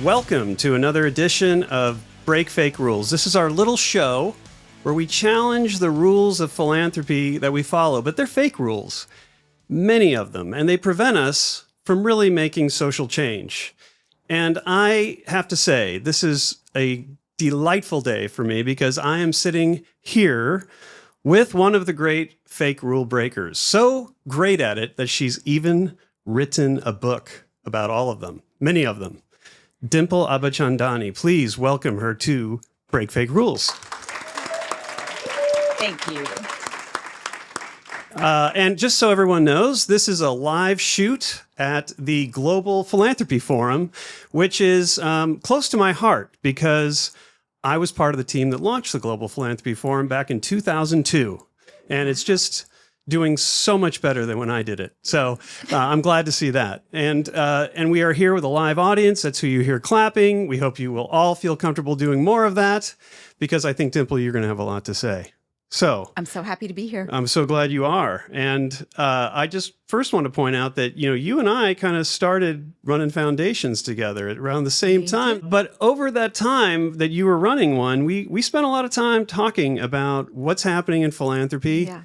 Welcome to another edition of Break Fake Rules. This is our little show where we challenge the rules of philanthropy that we follow, but they're fake rules, many of them, and they prevent us from really making social change. And I have to say, this is a delightful day for me because I am sitting here with one of the great fake rule breakers. So great at it that she's even written a book about all of them, many of them. Dimple Abichandani, please welcome her to Break Fake Rules. Thank you. And just so everyone knows, this is a live shoot at the Global Philanthropy Forum, which is close to my heart because I was part of the team that launched the Global Philanthropy Forum back in 2002. And it's just doing so much better than when I did it. So I'm glad to see that. And we are here with a live audience. That's who you hear clapping. We hope you will all feel comfortable doing more of that because I think, Dimple, you're going to have a lot to say. So I'm so happy to be here. I'm so glad you are. And I just first want to point out that, you and I kind of started running foundations together at around the same time. But over that time that you were running one, we spent a lot of time talking about what's happening in philanthropy. Yeah.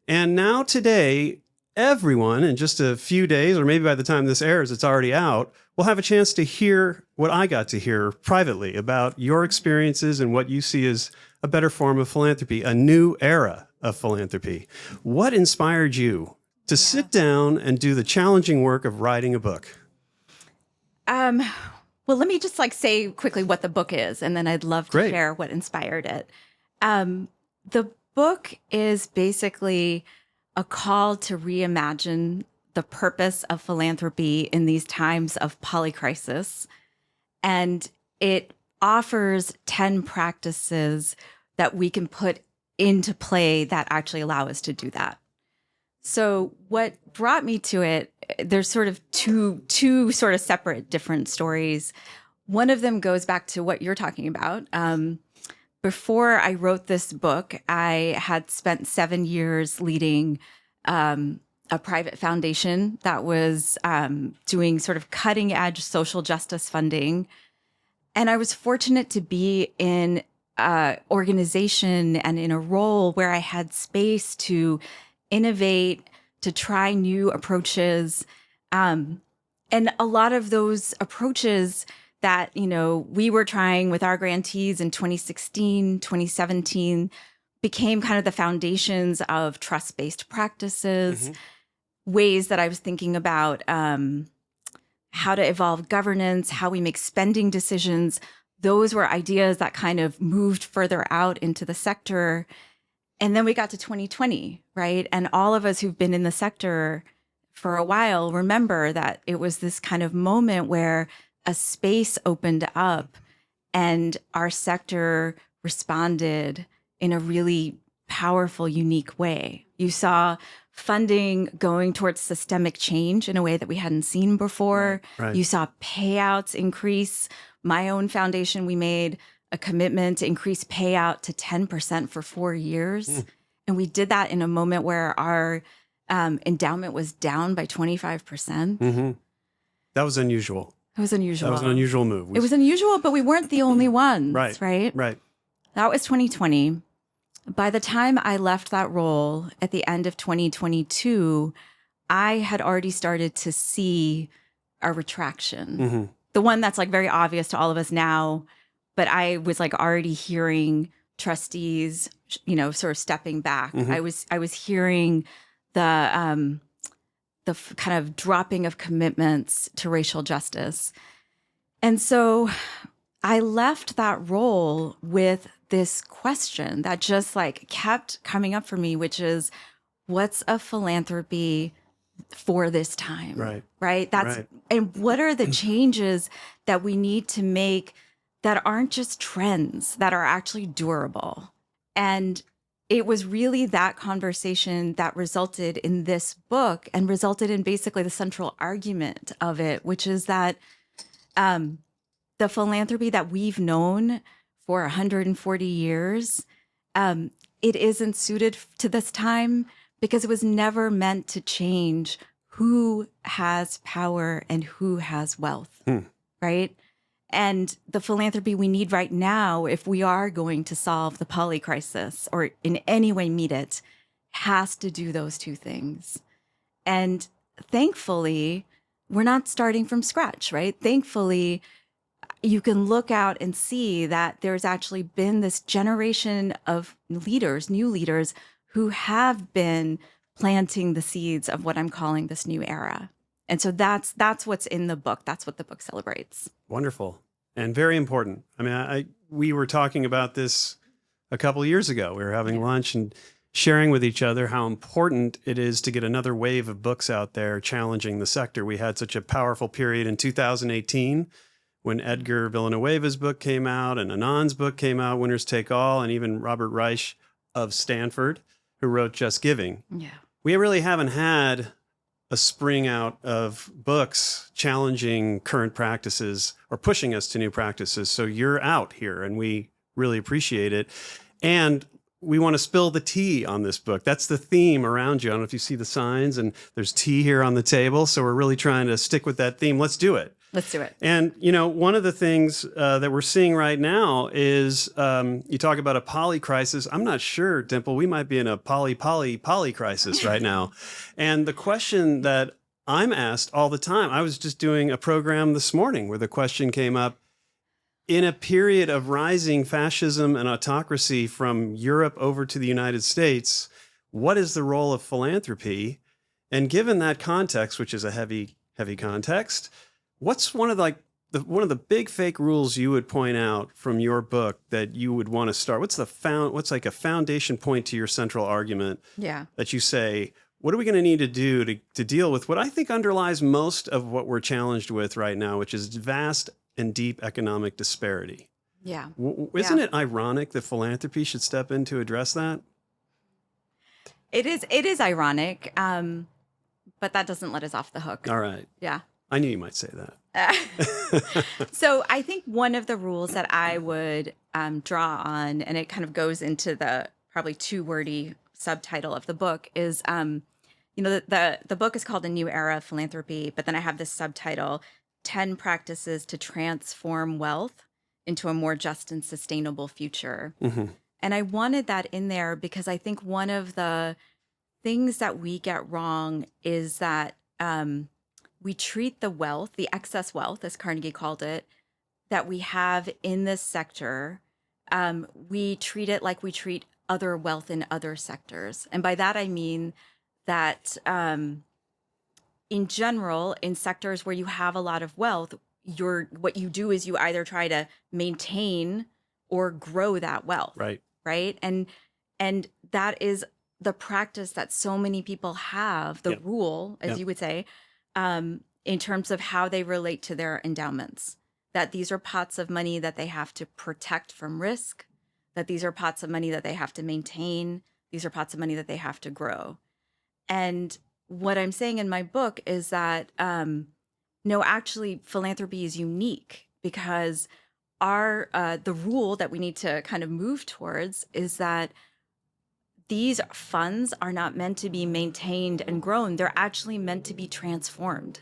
And now today, everyone in just a few days, or maybe by the time this airs, it's already out, will have a chance to hear what I got to hear privately about your experiences and what you see as a better form of philanthropy, a new era of philanthropy. What inspired you to sit down and do the challenging work of writing a book? Well, let me just say quickly what the book is, and then I'd love to share what inspired it. The book is basically a call to reimagine the purpose of philanthropy in these times of polycrisis. And it offers 10 practices that we can put into play that actually allow us to do that. So what brought me to it, there's sort of two sort of separate different stories. One of them goes back to what you're talking about. Before I wrote this book, I had spent 7 years leading a private foundation that was doing sort of cutting edge social justice funding. And I was fortunate to be in an organization and in a role where I had space to innovate, to try new approaches. And a lot of those approaches that, we were trying with our grantees in 2016, 2017, became kind of the foundations of trust-based practices, ways that I was thinking about how to evolve governance, how we make spending decisions. Those were ideas that kind of moved further out into the sector. And then we got to 2020, right? And all of us who've been in the sector for a while remember that it was this kind of moment where a space opened up and our sector responded in a really powerful, unique way. You saw funding going towards systemic change in a way that we hadn't seen before. Right. You saw payouts increase. My own foundation, we made a commitment to increase payout to 10% for 4 years. And we did that in a moment where our endowment was down by 25%. That was unusual. It was unusual. That was an unusual move. It was unusual, but we weren't the only ones, right? Right. That was 2020. By the time I left that role at the end of 2022, I had already started to see a retraction. The one that's very obvious to all of us now, but I was already hearing trustees, sort of stepping back. I was hearing the kind of dropping of commitments to racial justice. And so I left that role with this question that just kept coming up for me, which is, what's a philanthropy for this time? Right. And what are the changes that we need to make that aren't just trends, that are actually durable? And it was really that conversation that resulted in this book and resulted in basically the central argument of it, which is that the philanthropy that we've known for 140 years, it isn't suited to this time because it was never meant to change who has power and who has wealth, right? And the philanthropy we need right now, if we are going to solve the poly crisis or in any way meet it, has to do those two things. And thankfully, we're not starting from scratch, right? Thankfully, you can look out and see that there's actually been this generation of leaders, new leaders, who have been planting the seeds of what I'm calling this new era. And so that's what's in the book. That's what the book celebrates. Wonderful. And very important. I mean, we were talking about this a couple of years ago. We were having lunch and sharing with each other how important it is to get another wave of books out there challenging the sector. We had such a powerful period in 2018 when Edgar Villanueva's book came out and Anand's book came out, Winners Take All, and even Robert Reich of Stanford, who wrote Just Giving. Yeah. We really haven't had a spring out of books challenging current practices or pushing us to new practices. So you're out here, and we really appreciate it. And we want to spill the tea on this book. That's the theme around you. I don't know if you see the signs, and there's tea here on the table. So we're really trying to stick with that theme. Let's do it. Let's do it. And, you know, one of the things that we're seeing right now is you talk about a poly crisis. I'm not sure, Dimple, we might be in a poly crisis right now. And the question that I'm asked all the time, I was just doing a program this morning where the question came up, in a period of rising fascism and autocracy from Europe over to the United States, what is the role of philanthropy? And given that context, which is a heavy context, what's one of the big fake rules you would point out from your book that you would want to start? What's like a foundation point to your central argument? Yeah. That you say, what are we going to need to do to deal with what I think underlies most of what we're challenged with right now, which is vast and deep economic disparity? Yeah. Isn't it ironic that philanthropy should step in to address that? It is ironic, but that doesn't let us off the hook. All right. Yeah. I knew you might say that. So I think one of the rules that I would draw on, and it kind of goes into the probably too wordy subtitle of the book, is, the book is called A New Era of Philanthropy, but then I have this subtitle, 10 Practices to Transform Wealth into a More Just and Sustainable Future. Mm-hmm. And I wanted that in there because I think one of the things that we get wrong is that we treat the wealth, the excess wealth, as Carnegie called it, that we have in this sector, we treat it like we treat other wealth in other sectors. And by that, I mean that in general, in sectors where you have a lot of wealth, what you do is you either try to maintain or grow that wealth. Right. And that is the practice that so many people have, the rule, as you would say, in terms of how they relate to their endowments, that these are pots of money that they have to protect from risk, that these are pots of money that they have to maintain, these are pots of money that they have to grow. And what I'm saying in my book is that, no, actually, philanthropy is unique because the rule that we need to kind of move towards is that these funds are not meant to be maintained and grown. They're actually meant to be transformed.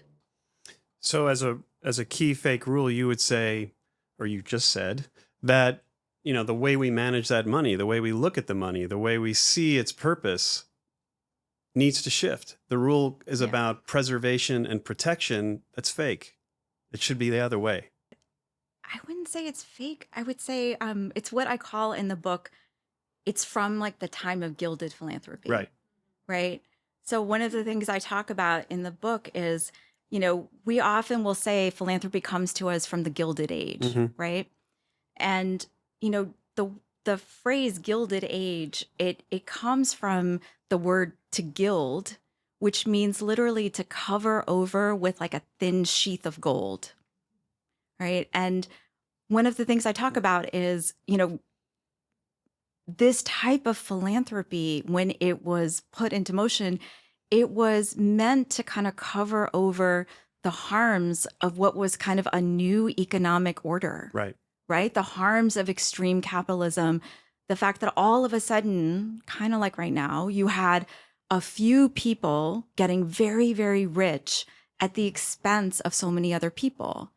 So as a key fake rule, you would say, or you just said, that, the way we manage that money, the way we look at the money, the way we see its purpose needs to shift. The rule is about preservation and protection. That's fake. It should be the other way. I wouldn't say it's fake. I would say it's what I call in the book, it's from like the time of Gilded Philanthropy. Right. So one of the things I talk about in the book is, we often will say philanthropy comes to us from the Gilded Age, mm-hmm. right? And, the phrase Gilded Age, it comes from the word to gild, which means literally to cover over with like a thin sheath of gold, right? And one of the things I talk about is, this type of philanthropy, when it was put into motion, it was meant to kind of cover over the harms of what was kind of a new economic order. Right? The harms of extreme capitalism, the fact that all of a sudden, kind of like right now, you had a few people getting very, very rich at the expense of so many other people.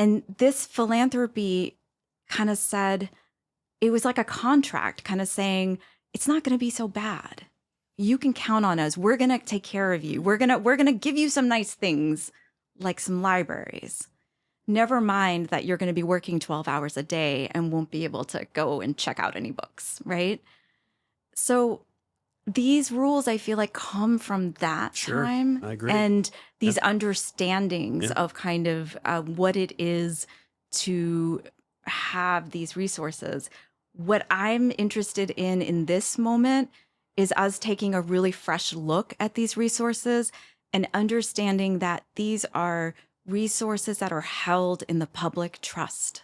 And this philanthropy kind of said, it was like a contract kind of saying, it's not going to be so bad. You can count on us. We're going to take care of you. We're going to give you some nice things like some libraries. Never mind that you're going to be working 12 hours a day and won't be able to go and check out any books, right? So these rules, I feel like, come from that time. I agree. And these understandings of kind of what it is to have these resources. What I'm interested in this moment is us taking a really fresh look at these resources and understanding that these are resources that are held in the public trust,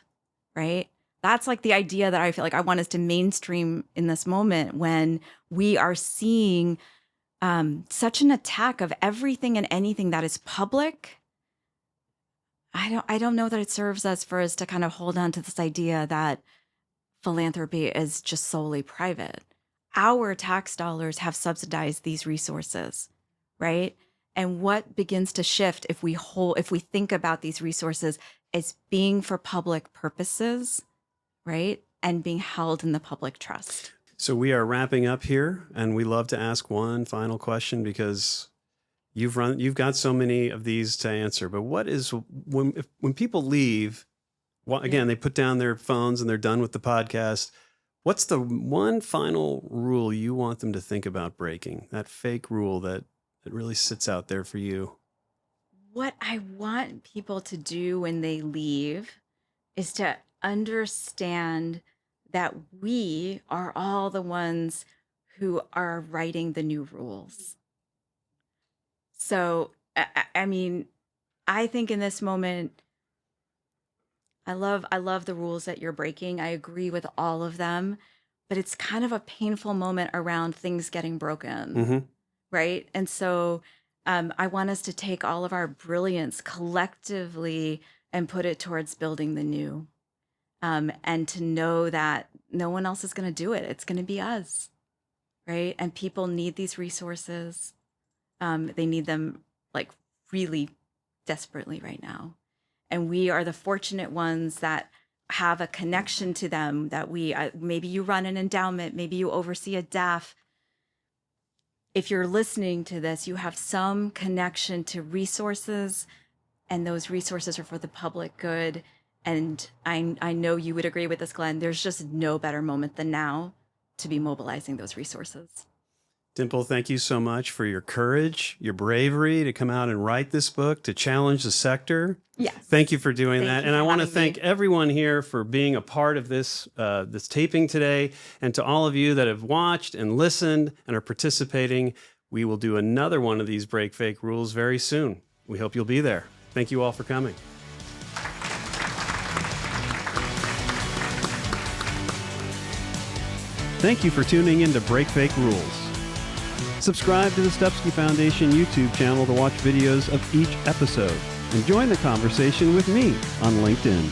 right? That's like the idea that I feel like I want us to mainstream in this moment when we are seeing such an attack of everything and anything that is public. I don't know that it serves us for us to kind of hold on to this idea that philanthropy is just solely private. Our tax dollars have subsidized these resources, right? And what begins to shift if we think about these resources as being for public purposes, right? And being held in the public trust. So we are wrapping up here, and we love to ask one final question because you've got so many of these to answer. But what is when people leave? Well, again, they put down their phones and they're done with the podcast. What's the one final rule you want them to think about breaking? That fake rule that really sits out there for you? What I want people to do when they leave is to understand that we are all the ones who are writing the new rules. So, I mean, I think in this moment, I love the rules that you're breaking. I agree with all of them, but it's kind of a painful moment around things getting broken, right? And so I want us to take all of our brilliance collectively and put it towards building the new, and to know that no one else is going to do it. It's going to be us, right? And people need these resources. They need them like really desperately right now. And we are the fortunate ones that have a connection to them, that maybe you run an endowment, maybe you oversee a DAF. If you're listening to this, you have some connection to resources, and those resources are for the public good. And I know you would agree with this, Glenn. There's just no better moment than now to be mobilizing those resources. Dimple, thank you so much for your courage, your bravery to come out and write this book, to challenge the sector. Yes. Thank you for doing that. And I want to thank everyone here for being a part of this taping today. And to all of you that have watched and listened and are participating, we will do another one of these Break Fake Rules very soon. We hope you'll be there. Thank you all for coming. Thank you for tuning in to Break Fake Rules. Subscribe to the Stupski Foundation YouTube channel to watch videos of each episode and join the conversation with me on LinkedIn.